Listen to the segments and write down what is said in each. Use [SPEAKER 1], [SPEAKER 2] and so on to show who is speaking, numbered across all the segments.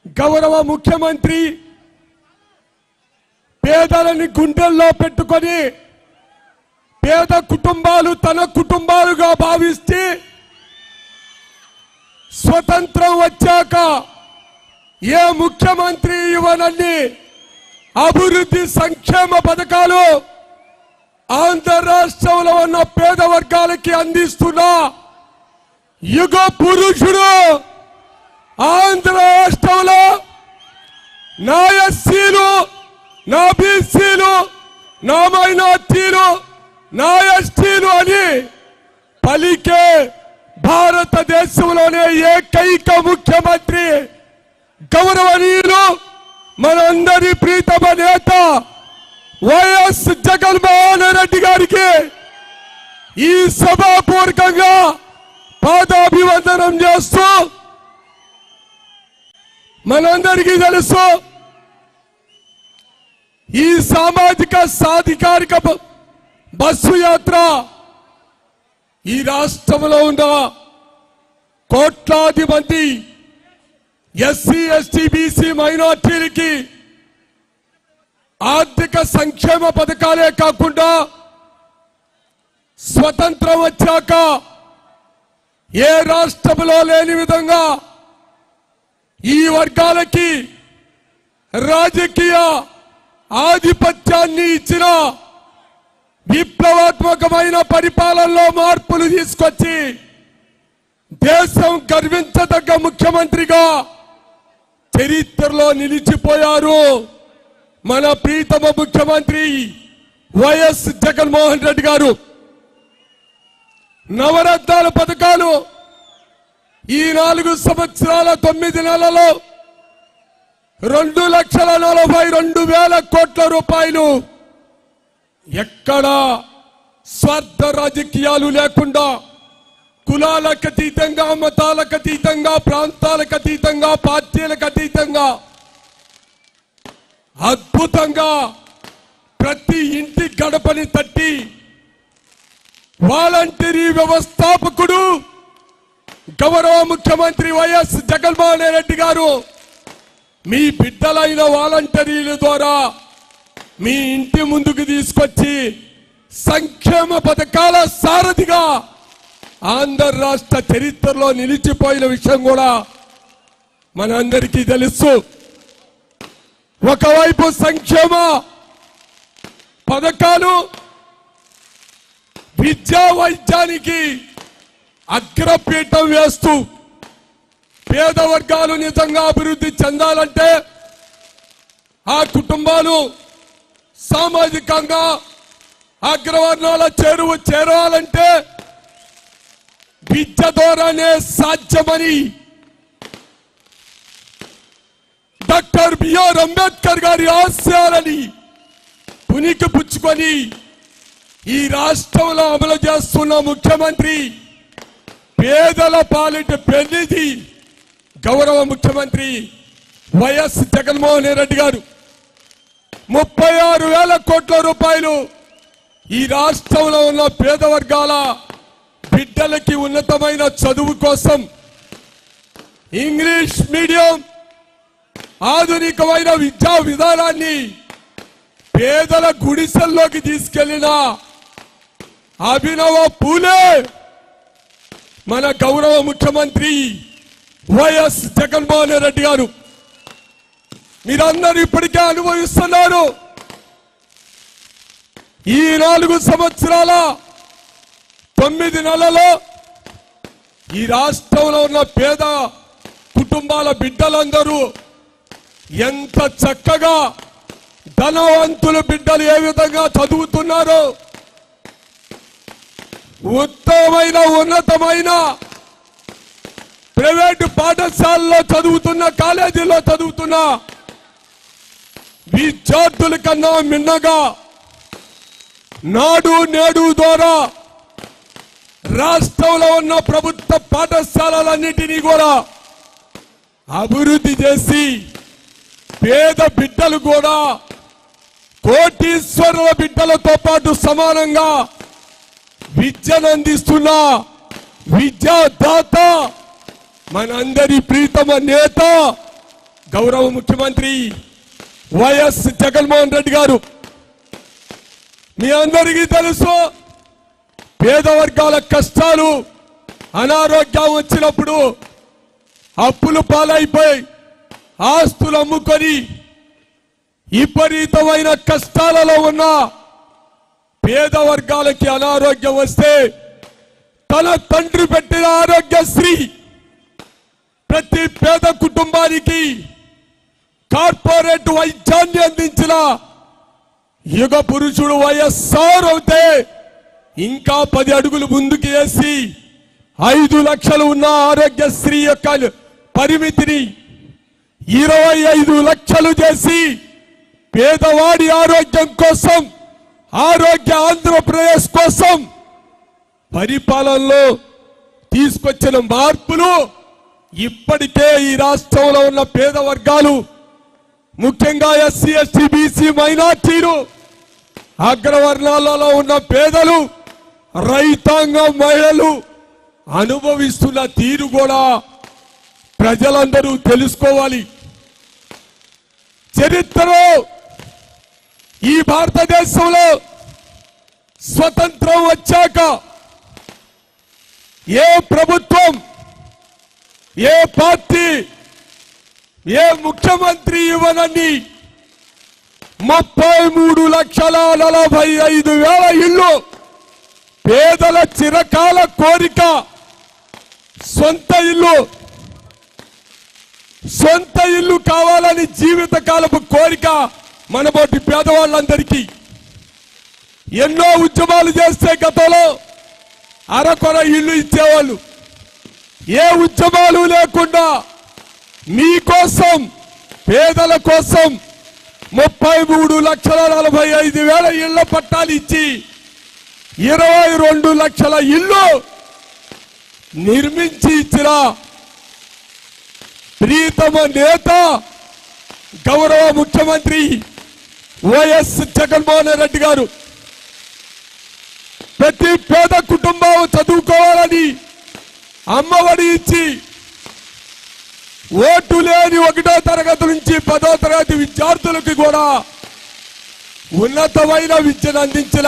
[SPEAKER 1] గౌరవ ముఖ్యమంత్రి పేదలని గుండెల్లో పెట్టుకొని పేద కుటుంబాలు తన కుటుంబాలుగా భావిస్తే స్వతంత్రం వచ్చాక ఏ ముఖ్యమంత్రి ఇవ్వనన్ని అభివృద్ధి సంక్షేమ పథకాలు ఆంధ్ర రాష్ట్రంలో ఉన్న పేద వర్గాలకి అందిస్తున్న యుగ పురుషుడు ఆంధ్ర రాష్ట్రంలో నా ఎస్సీలు, నా బీసీలు, నా మైనార్టీలు, నా ఎస్టీలు అని పలికే భారతదేశంలోనే ఏకైక ముఖ్యమంత్రి గౌరవనీయులు మనందరి ప్రీతమ నేత వైఎస్ జగన్మోహన్ రెడ్డి గారికి ఈ సభాపూర్వకంగా పాదాభివందనం చేస్తూ, మనందరికీ తెలుసు ఈ సామాజిక సాధికారిక బస్సు యాత్ర ఈ రాష్ట్రంలో ఉన్న కోట్లాది మంది ఎస్సీ, ఎస్టీ, బీసీ, మైనార్టీలకి ఆర్థిక సంక్షేమ పథకాలే కాకుండా స్వతంత్రం వచ్చాక ఏ రాష్ట్రంలో లేని విధంగా ఈ వర్గాలకి రాజకీయ ఆధిపత్యాన్ని ఇచ్చిన విప్లవాత్మకమైన పరిపాలనలో మార్పులు తీసుకొచ్చి దేశం గర్వించదగ్గ ముఖ్యమంత్రిగా చరిత్రలో నిలిచిపోయారు మన ప్రీతమ ముఖ్యమంత్రి వైఎస్ జగన్మోహన్ రెడ్డి గారు. నవరత్నాల పథకాలు ఈ 4 సంవత్సరాల 9 నెలల్లో 2,42,000 కోట్ల రూపాయలు ఎక్కడ స్వార్థ రాజకీయాలు లేకుండా కులాలకు అతీతంగా, మతాలకు అతీతంగా, ప్రాంతాలకు అతీతంగా, పార్టీలకు అతీతంగా అద్భుతంగా ప్రతి ఇంటి గడపని తట్టి వాలంటీరీ వ్యవస్థాపకుడు గౌరవ ముఖ్యమంత్రి వైఎస్ జగన్మోహన్ రెడ్డి గారు మీ బిడ్డలైన వాలంటీర్ల ద్వారా మీ ఇంటి ముందుకు తీసుకొచ్చి సంక్షేమ పథకాల సారథిగా ఆంధ్ర రాష్ట్ర చరిత్రలో నిలిచిపోయిన విషయం కూడా మనందరికీ తెలుసు. ఒకవైపు సంక్షేమ పథకాలు విద్యా వైద్యానికి అగ్రపీఠం వేస్తూ పేద వర్గాలు నిజంగా అభివృద్ధి చెందాలంటే, ఆ కుటుంబాలు సామాజికంగా అగ్రవర్ణాల చేరాలంటే విద్య ద్వారానే సాధ్యమని డాక్టర్ బిఆర్ అంబేద్కర్ గారి ఆశయాలని పునికి పుచ్చుకొని ఈ రాష్ట్రంలో అమలు చేస్తున్న ముఖ్యమంత్రి పేదల పాలిట పెన్నిధి గౌరవ ముఖ్యమంత్రి వైఎస్ జగన్మోహన్ రెడ్డి గారు 36,000 కోట్ల రూపాయలు ఈ రాష్ట్రంలో ఉన్న పేద వర్గాల బిడ్డలకి ఉన్నతమైన చదువు కోసం ఇంగ్లీష్ మీడియం ఆధునికమైన విద్యా విధానాన్ని పేదల గుడిసెల్లోకి తీసుకెళ్లిన అభినవ పూలే మన గౌరవ ముఖ్యమంత్రి వైఎస్ జగన్మోహన్ రెడ్డి గారు. మీరందరూ ఇప్పటికే అనుభవిస్తున్నారు. ఈ 4 సంవత్సరాల 9 నెలల్లో ఈ రాష్ట్రంలో ఉన్న పేద కుటుంబాల బిడ్డలందరూ ఎంత చక్కగా ధనవంతుల బిడ్డలు ఏ విధంగా చదువుతున్నారో, ఉత్తమమైన ఉన్నతమైన ప్రైవేటు పాఠశాలలో చదువుతున్న, కాలేజీలో చదువుతున్న విద్యార్థుల కన్నా మిన్నగా నాడు నేడు ద్వారా రాష్ట్రంలో ఉన్న ప్రభుత్వ పాఠశాలలన్నింటినీ కూడా అభివృద్ధి చేసి పేద బిడ్డలు కూడా కోటీశ్వరుల బిడ్డలతో పాటు సమానంగా విద్యను అందిస్తున్న విద్యాదాత మనందరి ప్రీతమ నేత గౌరవ ముఖ్యమంత్రి వైఎస్ జగన్మోహన్ రెడ్డి గారు, మీ అందరికీ తెలుసు, పేద వర్గాల కష్టాలు, అనారోగ్యం వచ్చినప్పుడు అప్పులు పాలైపోయి ఆస్తులు అమ్ముకొని విపరీతమైన కష్టాలలో ఉన్న పేద వర్గాలకి అనారోగ్యం వస్తే తన తండ్రి పెట్టిన ఆరోగ్యశ్రీ ప్రతి పేద కుటుంబానికి కార్పొరేట్ వైద్యాన్ని అందించిన యుగ పురుషుడు వైఎస్ఆర్ అవుతే ఇంకా 10 అడుగులు ముందుకు వేసి 5 లక్షలు ఉన్న ఆరోగ్యశ్రీ యొక్క పరిమితిని 25 లక్షలు చేసి పేదవాడి ఆరోగ్యం కోసం, ఆరోగ్య ఆంధ్రప్రదేశ్ కోసం పరిపాలనలో తీసుకొచ్చిన మార్పులు ఇప్పటికే ఈ రాష్ట్రంలో ఉన్న పేద వర్గాలు, ముఖ్యంగా ఎస్సీ ఎస్టీ బీసీ మైనార్టీలు, అగ్రవర్ణాలలో ఉన్న పేదలు, రైతాంగం, మహిళలు అనుభవిస్తున్న తీరు కూడా ప్రజలందరూ తెలుసుకోవాలి. చరిత్రలో ఈ భారతదేశంలో స్వతంత్రం వచ్చాక ఏ ప్రభుత్వం, ఏ పార్టీ, ఏ ముఖ్యమంత్రి ఇవ్వనని 33,45,000 ఇళ్ళు పేదల చిరకాల కోరిక సొంత ఇల్లు కావాలని జీవితకాలపు కోరిక మనబోటి పేదవాళ్ళందరికీ. ఎన్నో ఉద్యమాలు చేస్తే గతంలో అరకొర ఇల్లు ఇచ్చేవాళ్ళు. ఏ ఉద్యమాలు లేకుండా మీకోసం, పేదల కోసం 33,45,000 ఇళ్ల పట్టాలు ఇచ్చి 22 లక్షల ఇల్లు నిర్మించి ఇచ్చిన ప్రీతమ నేత గౌరవ ముఖ్యమంత్రి వైఎస్ జగన్మోహన్ రెడ్డి గారు. ప్రతి పేద కుటుంబం చదువుకోవాలని అమ్మఒడి ఇచ్చి ఓటు లేని 1వ తరగతి నుంచి 10వ తరగతి విద్యార్థులకు కూడా ఉన్నతమైన విద్యను అందించిన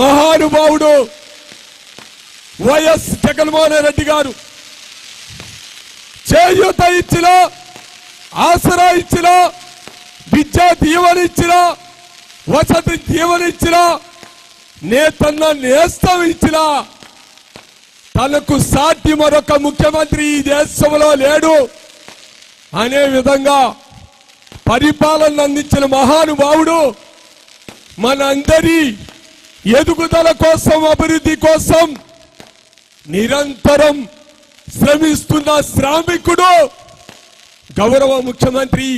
[SPEAKER 1] మహానుభావుడు వైఎస్ జగన్మోహన్ రెడ్డి గారు. చేయూత ఇచ్చిన, ఆసరా ఇచ్చిన, విద్యా దీవెన ఇచ్చిన, వసతి దీవెన ఇచ్చిన, నేతన్న నేస్తం ఇచ్చిన తనకు సాటి మరొక ముఖ్యమంత్రి ఈ దేశంలో లేడు అనే విధంగా పరిపాలన అందించిన మహానుభావుడు మనందరి ఎదుగుదల కోసం, అభివృద్ధి కోసం నిరంతరం శ్రమిస్తున్న శ్రామికుడు గౌరవ ముఖ్యమంత్రి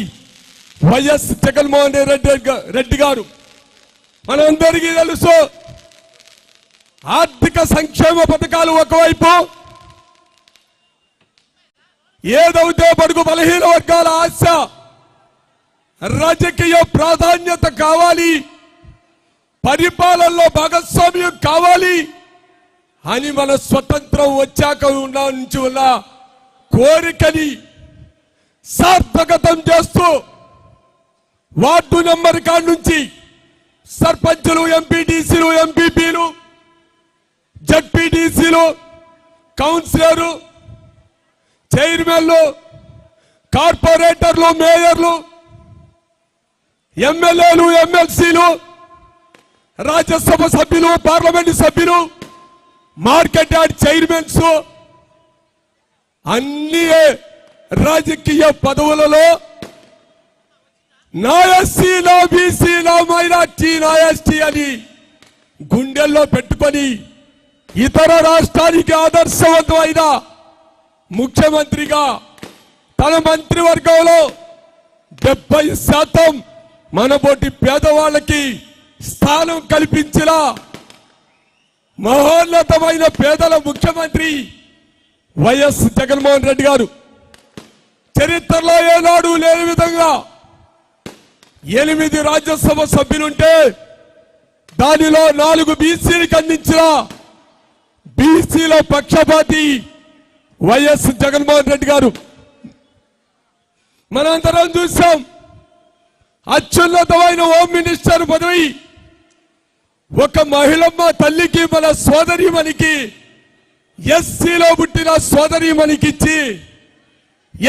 [SPEAKER 1] వైఎస్ జగన్మోహన్ రెడ్డి గారు. మనందరికీ తెలుసు, ఆర్థిక సంక్షేమ పథకాలు ఒకవైపు, ఏదైతే బడుగు బలహీన వర్గాల ఆశ, రాజకీయ ప్రాధాన్యత కావాలి, పరిపాలనలో భాగస్వామ్యం కావాలి అని మన స్వతంత్రం వచ్చాక నుంచి ఉన్న కోరికని సార్థకతం చేస్తూ వార్డు నెంబర్ కాడ నుంచి సర్పంచులు, ఎంపీటీసీలు, ఎంపీపీలు, జడ్పీటీసీలు, కౌన్సిలర్లు, చైర్మన్లు, కార్పొరేటర్లు, మేయర్లు, ఎమ్మెల్యేలు, ఎమ్మెల్సీలు, రాజ్యసభ సభ్యులు, పార్లమెంటు సభ్యులు, మార్కెట్ యార్డ్ చైర్మన్స్, అన్ని రాజకీయ పదవులలో నా ఎస్సీ, నా బీసీ, నా మైనార్టీ, నా ఎస్టీ అని గుండెల్లో పెట్టుకొని ఇతర రాష్ట్రానికి ఆదర్శవంతమైన ముఖ్యమంత్రిగా తన మంత్రివర్గంలో 70% మనబోటి పేదవాళ్ళకి స్థానం కల్పించిన మహోన్నతమైన పేదల ముఖ్యమంత్రి వైఎస్ జగన్మోహన్ రెడ్డి గారు. చరిత్రలో ఏనాడు లేని విధంగా 8 రాజ్యసభ సభ్యులుంటే దానిలో 4 బీసీలకు అందించిన బీసీల పక్షపాతి వైఎస్ జగన్మోహన్ రెడ్డి గారు. మనందరం చూసాం. అత్యున్నతమైన హోమ్ మినిస్టర్ పదవి ఒక మహిళమ్మ తల్లికి, మన సోదరిమణికి, ఎస్సీలో పుట్టిన సోదరిమణికి ఇచ్చి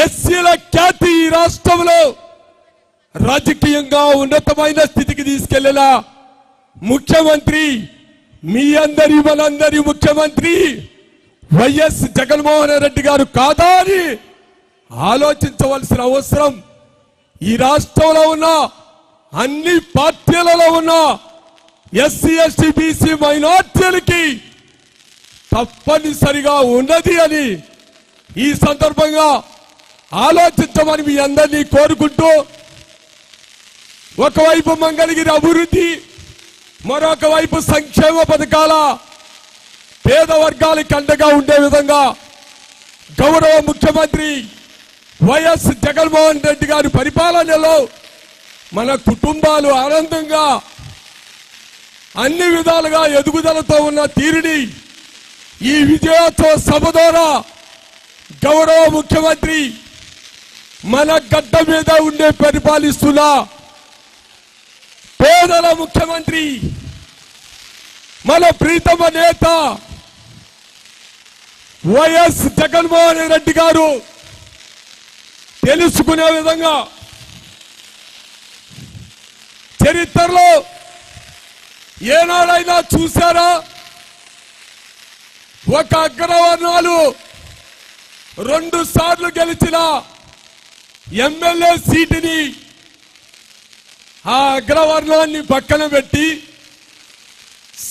[SPEAKER 1] ఎస్సీల ఖ్యాతి ఈ రాష్ట్రంలో రాజకీయంగా ఉన్నతమైన స్థితికి తీసుకెళ్లిన ముఖ్యమంత్రి, మీ అందరి మనందరి ముఖ్యమంత్రి వైఎస్ జగన్మోహన్ రెడ్డి గారు కాదా అని ఆలోచించవలసిన అవసరం ఈ రాష్ట్రంలో ఉన్న అన్ని పార్టీలలో ఉన్న ఎస్సీ ఎస్టీ బీసీ మైనార్టీలకి తప్పనిసరిగా ఉన్నది అని ఈ సందర్భంగా ఆలోచించమని మీ అందరినీ కోరుకుంటూ, ఒకవైపు మంగళగిరి అభివృద్ధి, మరొక వైపు సంక్షేమ పథకాల పేద వర్గాలకు అండగా ఉండే విధంగా గౌరవ ముఖ్యమంత్రి వైఎస్ జగన్మోహన్ రెడ్డి గారి పరిపాలనలో మన కుటుంబాలు ఆనందంగా అన్ని విధాలుగా ఎదుగుదలతో ఉన్న తీరుని ఈ విజయోత్సవ సభ ద్వారా గౌరవ ముఖ్యమంత్రి మన గడ్డ మీద ఉండే పరిపాలిస్తున్న పేదల ముఖ్యమంత్రి, మన ప్రీతమ నేత వైఎస్ జగన్మోహన్ రెడ్డి గారు తెలుసుకునే విధంగా చరిత్రలో ఏనాడైనా చూసారా ఒక అగ్రవర్ణాలు 2 సార్లు గెలిచిన ఎమ్మెల్యే సీటుని ఆ అగ్రవర్ణాన్ని పక్కన పెట్టి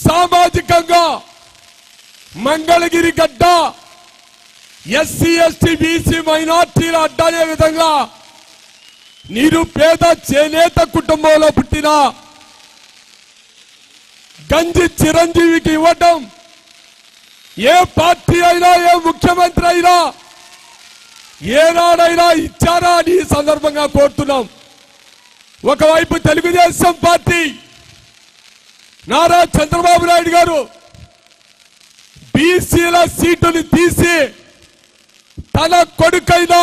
[SPEAKER 1] సామాజికంగా మంగళగిరి గడ్డ ఎస్సీ ఎస్టీ బీసీ మైనార్టీల అడ్డనే విధంగా నిరుపేద చేనేత కుటుంబంలో పుట్టిన గంజి చిరంజీవికి ఇవ్వటం ఏ పార్టీ అయినా, ఏ ముఖ్యమంత్రి అయినా ఏనాడైనా ఇచ్చారా అని ఈ సందర్భంగా కోరుతున్నాం. ఒకవైపు తెలుగుదేశం పార్టీ నారా చంద్రబాబు నాయుడు గారు బీసీల సీటుని తీసి తన కొడుకైన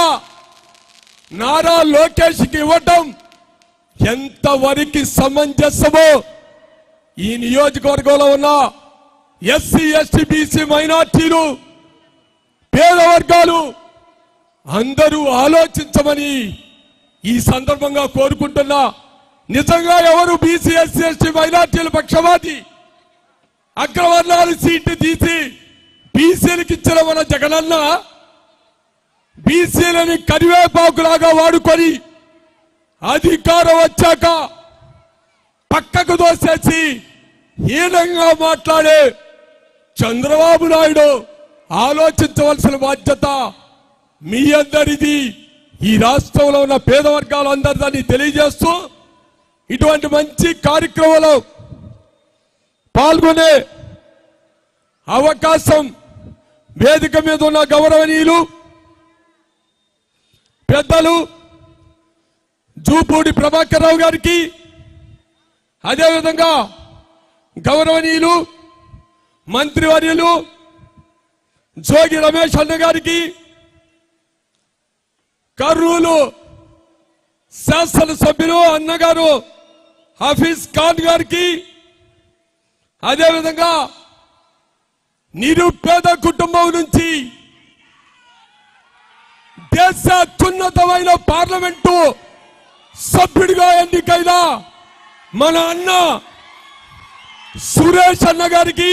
[SPEAKER 1] నారా లోకేష్కి ఇవ్వటం ఎంతవరకు సమంజసమో ఈ నియోజకవర్గంలో ఉన్న ఎస్సీ ఎస్టీ బీసీ మైనార్టీలు, పేద వర్గాలు అందరూ ఆలోచించమని ఈ సందర్భంగా కోరుకుంటున్నా. నిజంగా ఎవరు బీసీ ఎస్సీ ఎస్టీ మైనార్టీల పక్షవాది? అగ్రవర్ణాల సీటు తీసి బీసీలకు ఇచ్చిన మన జగనన్న బీసీలని కరివేపాకులాగా వాడుకొని అధికారం వచ్చాక పక్కకు దోసేసి హీనంగా మాట్లాడే చంద్రబాబు నాయుడు ఆలోచించవలసిన బాధ్యత మీ అందరిది. ఈ రాష్ట్రంలో ఉన్న పేద వర్గాలందరినీ తెలియజేస్తూ ఇటువంటి మంచి కార్యక్రమంలో పాల్గొనే అవకాశం వేదిక మీద ఉన్న గౌరవనీయులు పెద్దలు జూపూడి ప్రభాకర్ రావు గారికి, అదేవిధంగా గౌరవనీయులు మంత్రివర్యులు జోగి రమేష్ అన్న గారికి, కర్నూలు శాసనసభ్యులు అన్నగారు హఫీజ్ ఖాన్ గారికి, అదేవిధంగా నిరుపేద కుటుంబం నుంచి దేశ అత్యున్నతమైన పార్లమెంటు సభ్యుడిగా ఎన్నికైన మన అన్న సురేష్ అన్న గారికి,